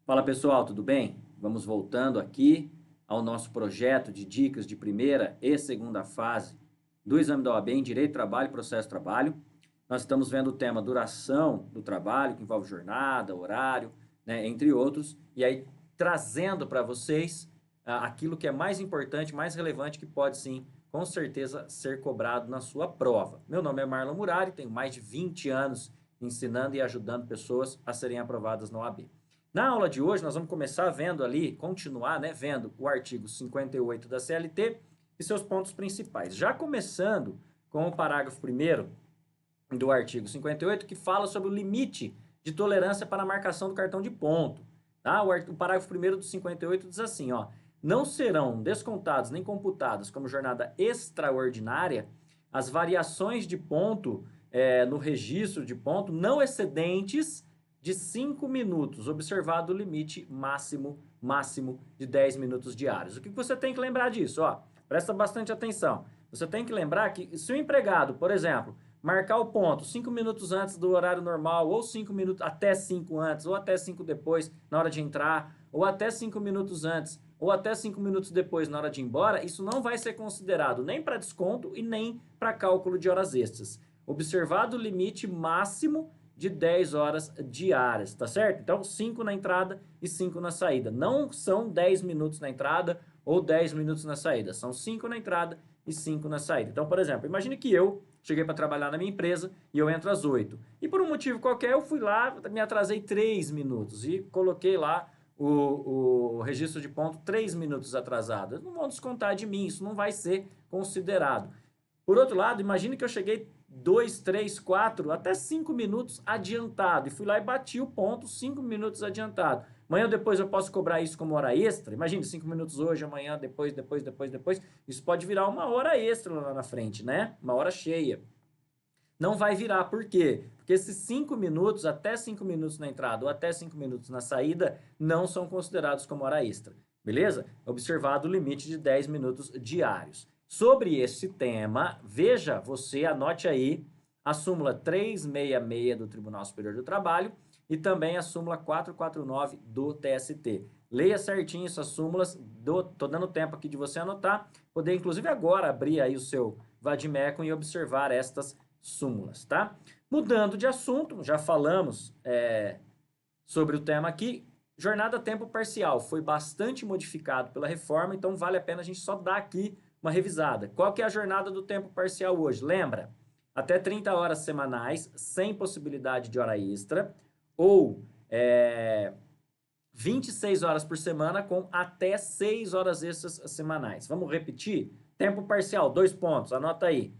Fala pessoal, tudo bem? Vamos voltando aqui ao nosso projeto de dicas de primeira e segunda fase do exame da OAB em Direito do Trabalho e Processo de Trabalho. Nós estamos vendo o tema duração do trabalho, que envolve jornada, horário, né, entre outros, e aí trazendo para vocês aquilo que é mais importante, mais relevante, que pode sim, com certeza, ser cobrado na sua prova. Meu nome é Marlon Murari, tenho mais de 20 anos ensinando e ajudando pessoas a serem aprovadas na OAB. Na aula de hoje, nós vamos começar vendo ali, continuar, né, vendo o artigo 58 da CLT e seus pontos principais. Já começando com o parágrafo 1º do artigo 58, que fala sobre o limite de tolerância para a marcação do cartão de ponto. Tá? O parágrafo 1º do 58 diz assim, ó, não serão descontados nem computadas como jornada extraordinária as variações de ponto no registro de ponto não excedentes de 5 minutos, observado o limite máximo de 10 minutos diários. O que você tem que lembrar disso? Ó, presta bastante atenção. Você tem que lembrar que se o empregado, por exemplo, marcar o ponto 5 minutos antes do horário normal, ou 5 minutos, até 5 antes, ou até 5 depois, na hora de entrar, ou até 5 minutos antes, ou até 5 minutos depois, na hora de ir embora, isso não vai ser considerado nem para desconto e nem para cálculo de horas extras. Observado o limite máximo de 10 horas diárias, tá certo? Então, 5 na entrada e 5 na saída. Não são 10 minutos na entrada ou 10 minutos na saída. São 5 na entrada e 5 na saída. Então, por exemplo, imagine que eu cheguei para trabalhar na minha empresa e eu entro às 8. E por um motivo qualquer, eu fui lá, me atrasei 3 minutos e coloquei lá o registro de ponto 3 minutos atrasado. Não vão descontar de mim, isso não vai ser considerado. Por outro lado, imagine que eu cheguei 2, 3, 4, até 5 minutos adiantado. E fui lá e bati o ponto 5 minutos adiantado. Amanhã ou depois eu posso cobrar isso como hora extra. Imagine 5 minutos hoje, amanhã, depois. Isso pode virar uma hora extra lá na frente, né? Uma hora cheia. Não vai virar, por quê? Porque esses 5 minutos, até 5 minutos na entrada ou até 5 minutos na saída, não são considerados como hora extra. Beleza? Observado o limite de 10 minutos diários. Sobre esse tema, veja, você anote aí a súmula 366 do Tribunal Superior do Trabalho e também a súmula 449 do TST. Leia certinho essas súmulas, tô dando tempo aqui de você anotar, poder inclusive agora abrir aí o seu Vademecum e observar estas súmulas, tá? Mudando de assunto, já falamos sobre o tema aqui, jornada tempo parcial foi bastante modificado pela reforma, então vale a pena a gente só dar aqui uma revisada. Qual que é a jornada do tempo parcial hoje? Lembra? Até 30 horas semanais, sem possibilidade de hora extra, ou 26 horas por semana com até 6 horas extras semanais. Vamos repetir? Tempo parcial, 2 pontos, anota aí.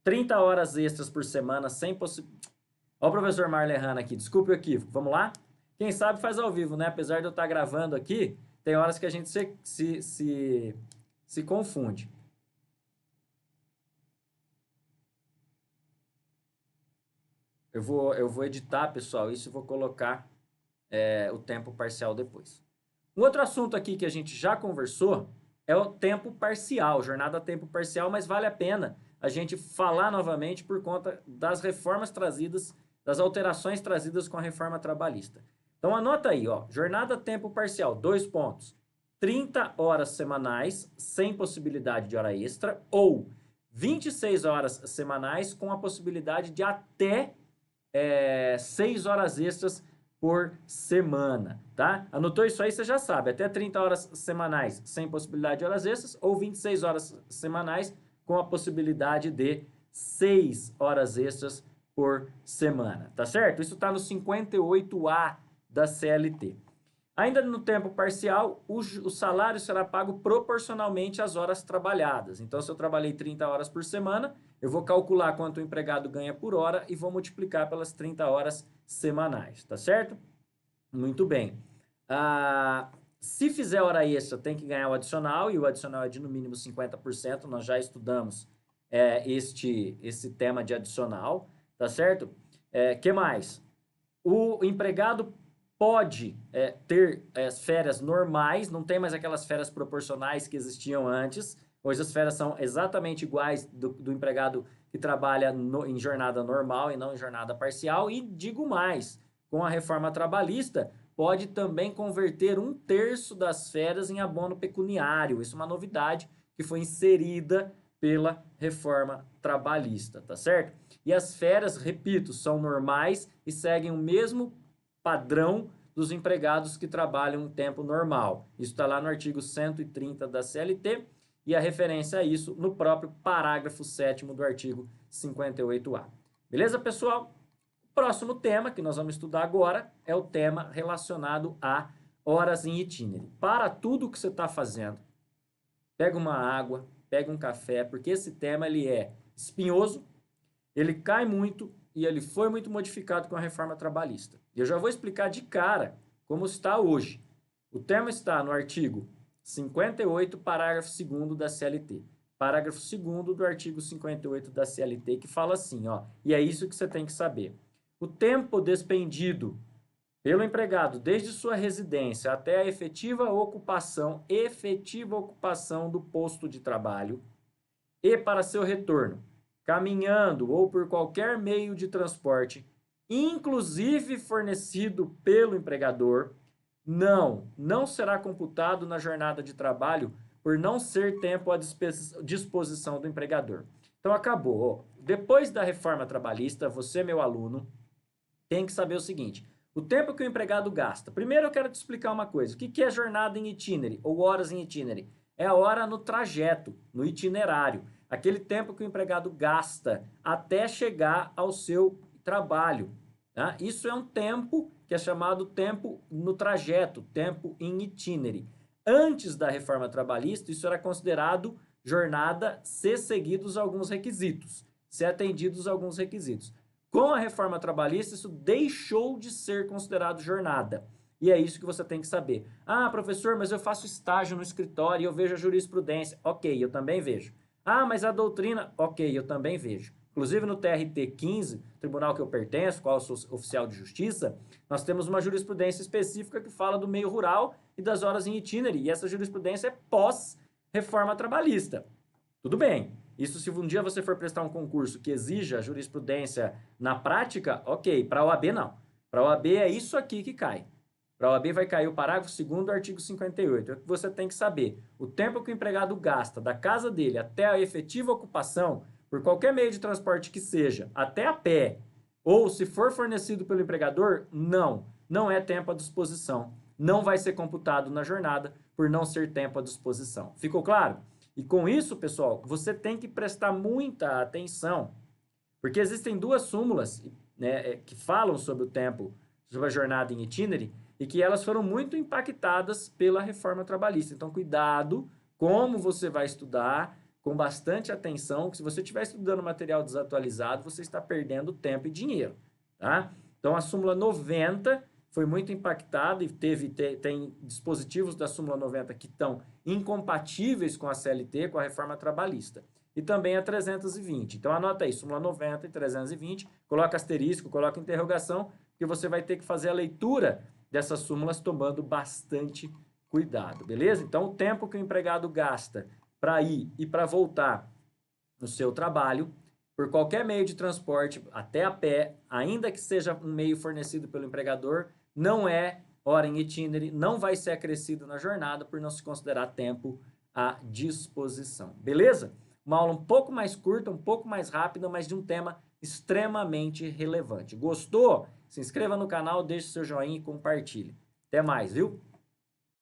30 horas extras por semana, sem possibilidade... Olha o professor Marlon errando aqui, desculpe o equívoco, vamos lá? Quem sabe faz ao vivo, né? Apesar de eu estar gravando aqui, tem horas que a gente se confunde. Eu vou editar, pessoal, isso eu vou colocar o tempo parcial depois. Um outro assunto aqui que a gente já conversou é o tempo parcial, jornada tempo parcial, mas vale a pena a gente falar novamente por conta das reformas trazidas, das alterações trazidas com a reforma trabalhista. Então anota aí, ó, jornada tempo parcial, 2 pontos. 30 horas semanais, sem possibilidade de hora extra, ou 26 horas semanais com a possibilidade de até 6 horas extras por semana, tá? Anotou isso aí, você já sabe, até 30 horas semanais sem possibilidade de horas extras, ou 26 horas semanais com a possibilidade de 6 horas extras por semana, tá certo? Isso está no 58A da CLT. Ainda no tempo parcial, o salário será pago proporcionalmente às horas trabalhadas. Então, se eu trabalhei 30 horas por semana, eu vou calcular quanto o empregado ganha por hora e vou multiplicar pelas 30 horas semanais, tá certo? Muito bem. Se fizer hora extra, tem que ganhar o adicional, e o adicional é de no mínimo 50%. Nós já estudamos esse tema de adicional, tá certo? Que mais? O empregado pode ter férias normais, não tem mais aquelas férias proporcionais que existiam antes. Hoje as férias são exatamente iguais do empregado que trabalha em jornada normal e não em jornada parcial. E digo mais, com a reforma trabalhista, pode também converter 1/3 das férias em abono pecuniário. Isso é uma novidade que foi inserida pela reforma trabalhista, tá certo? E as férias, repito, são normais e seguem o mesmo padrão dos empregados que trabalham em tempo normal. Isso está lá no artigo 130 da CLT e a referência a isso no próprio parágrafo 7º do artigo 58A. Beleza, pessoal? O próximo tema que nós vamos estudar agora é o tema relacionado a horas em itinerário. Para tudo que você está fazendo, pega uma água, pega um café, porque esse tema ele é espinhoso, ele cai muito e ele foi muito modificado com a reforma trabalhista. E eu já vou explicar de cara como está hoje. O tema está no artigo 58, parágrafo 2º da CLT. Parágrafo 2º do artigo 58 da CLT, que fala assim, ó, e é isso que você tem que saber. O tempo despendido pelo empregado desde sua residência até a efetiva ocupação do posto de trabalho e para seu retorno, caminhando ou por qualquer meio de transporte, inclusive fornecido pelo empregador, não será computado na jornada de trabalho por não ser tempo à disposição do empregador. Então acabou. Depois da reforma trabalhista, você, meu aluno, tem que saber o seguinte: o tempo que o empregado gasta. Primeiro eu quero te explicar uma coisa. O que é jornada em itinerário ou horas em itinerário? É a hora no trajeto, no itinerário. Aquele tempo que o empregado gasta até chegar ao seu trabalho. Tá? Isso é um tempo que é chamado tempo no trajeto, tempo em itinerário. Antes da reforma trabalhista, isso era considerado jornada se seguidos alguns requisitos, se atendidos alguns requisitos. Com a reforma trabalhista, isso deixou de ser considerado jornada. E é isso que você tem que saber. Ah, professor, mas eu faço estágio no escritório e eu vejo a jurisprudência. Ok, eu também vejo. Ah, mas a doutrina. Ok, eu também vejo. Inclusive no TRT 15, tribunal que eu pertenço, qual eu sou oficial de justiça, nós temos uma jurisprudência específica que fala do meio rural e das horas em itinerário. E essa jurisprudência é pós-reforma trabalhista. Tudo bem. Isso se um dia você for prestar um concurso que exija jurisprudência na prática, ok. Para a OAB, não. Para a OAB é isso aqui que cai. Para a OAB vai cair o parágrafo 2º do artigo 58. É o que você tem que saber. O tempo que o empregado gasta da casa dele até a efetiva ocupação, por qualquer meio de transporte que seja, até a pé, ou se for fornecido pelo empregador, não é tempo à disposição. Não vai ser computado na jornada por não ser tempo à disposição. Ficou claro? E com isso, pessoal, você tem que prestar muita atenção, porque existem duas súmulas, né, que falam sobre o tempo, sobre a jornada em itinerário, e que elas foram muito impactadas pela reforma trabalhista. Então, cuidado como você vai estudar, com bastante atenção, que se você estiver estudando material desatualizado, você está perdendo tempo e dinheiro, tá? Então, a súmula 90 foi muito impactada e tem dispositivos da súmula 90 que estão incompatíveis com a CLT, com a reforma trabalhista. E também a 320. Então, anota aí, súmula 90 e 320, coloca asterisco, coloca interrogação, porque você vai ter que fazer a leitura dessas súmulas tomando bastante cuidado, beleza? Então, o tempo que o empregado gasta para ir e para voltar no seu trabalho, por qualquer meio de transporte, até a pé, ainda que seja um meio fornecido pelo empregador, não é hora em itinerário, não vai ser acrescido na jornada por não se considerar tempo à disposição. Beleza? Uma aula um pouco mais curta, um pouco mais rápida, mas de um tema extremamente relevante. Gostou? Se inscreva no canal, deixe seu joinha e compartilhe. Até mais, viu?